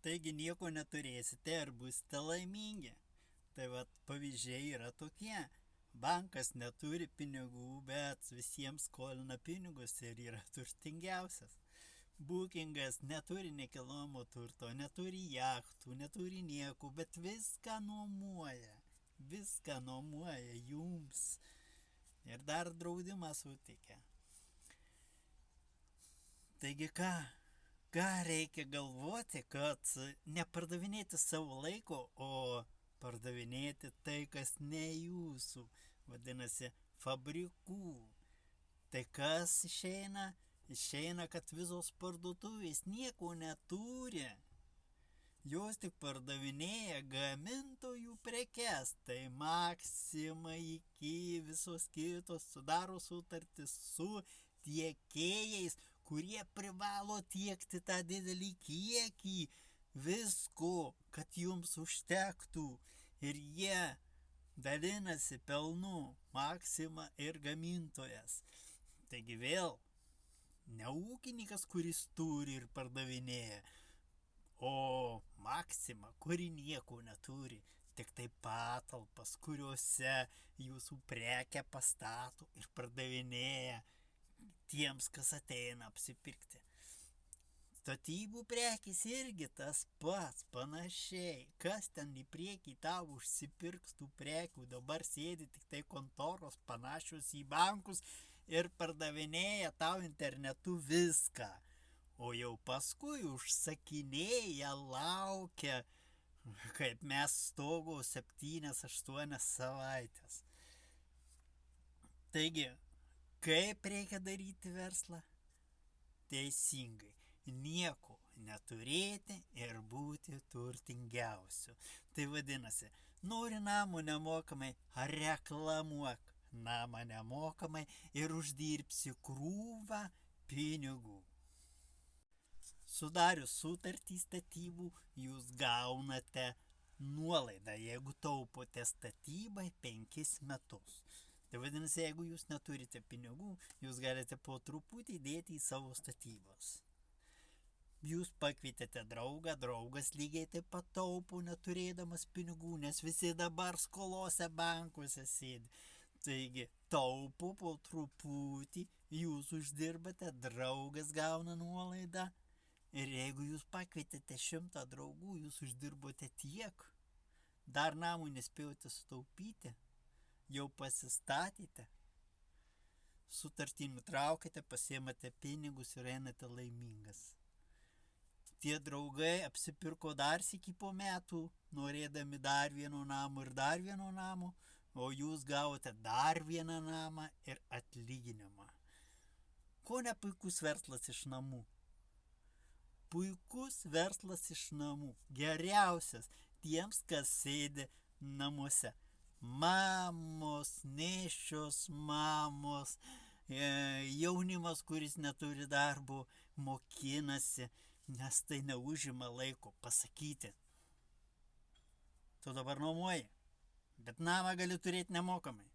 Taigi nieko neturėsite ir būsite laimingi. Tai vat pavyzdžiai yra tokie. Bankas neturi pinigų, bet visiems skolina pinigus ir yra turtingiausias. Bookingas neturi nekilnojamo turto, neturi jachtų, neturi nieko, bet viską nuomoja. Viską nuomoja jums. Ir dar draudimą suteikia. Taigi ką reikia galvoti, kad nepardavinėti savo laiko, o pardavinėti tai, kas ne jūsų, vadinasi, fabrikų. Tai kas išeina? Išeina, kad visos parduotuvės nieko neturi. Jos tik pardavinėja gamintojų prekes, tai Maxima, iki visos kitos sudaro sutartis su tiekėjais, kurie privalo tiekti tą didelį kiekį visko, kad jums užtektų. Ir jie dalinasi pelnu, Maxima ir gamintojas. Taigi vėl, ne ūkininkas, kuris turi ir pardavinėja, o Maxima, kuri nieko neturi, tik tai patalpas, kuriuose jūsų prekę pastato ir pardavinėja tiems, kas ateina apsipirkti. Statybų prekės irgi tas pats, panašiai. Kas ten į priekį tau užsipirks tų prekių, dabar sėdi tik tai kontoros panašios į bankus ir pardavinėja tau internetu viską. O jau paskui užsakinėja, laukia, kaip mes stogo 7-8 savaitės. Taigi, kaip reikia daryti verslą? Teisingai, nieko neturėti ir būti turtingiausiu. Tai vadinasi, nori namų nemokamai, reklamuok namą nemokamai ir uždirbsi krūvą pinigų. Sudarius sutartį statybų, jūs gaunate nuolaidą, jeigu taupote statybai 5 metus. Tai vadinasi, jeigu jūs neturite pinigų, jūs galite po truputį dėti į savo statybas. Jūs pakvietėte draugą, draugas lygiai taip pat taupo neturėdamas pinigų, nes visi dabar skolose bankuose sėdi. Taigi, taupo po truputį, jūs uždirbate, draugas gauna nuolaidą. Ir jeigu jūs pakvietėte 100 draugų, jūs uždirbote tiek, dar namų nespėjote sutaupyti, jau pasistatėte, sutartį nutraukite, pasiemate pinigus ir einate laimingas. Tie draugai apsipirko dar sykį po metų, norėdami dar vieno namo ir dar vieno namo, o jūs gavote dar vieną namą ir atlyginimą. Ko ne puikus verslas iš namų? Puikus verslas iš namų, geriausias tiems, kas sėdi namuose. Mamos, nėščios mamos, jaunimas, kuris neturi darbo, mokinasi, nes tai neužima laiko pasakyti. Tu dabar nuomoji, bet namą gali turėti nemokamai.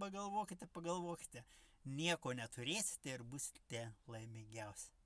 Pagalvokite, nieko neturėsite ir būsite laimingiausi.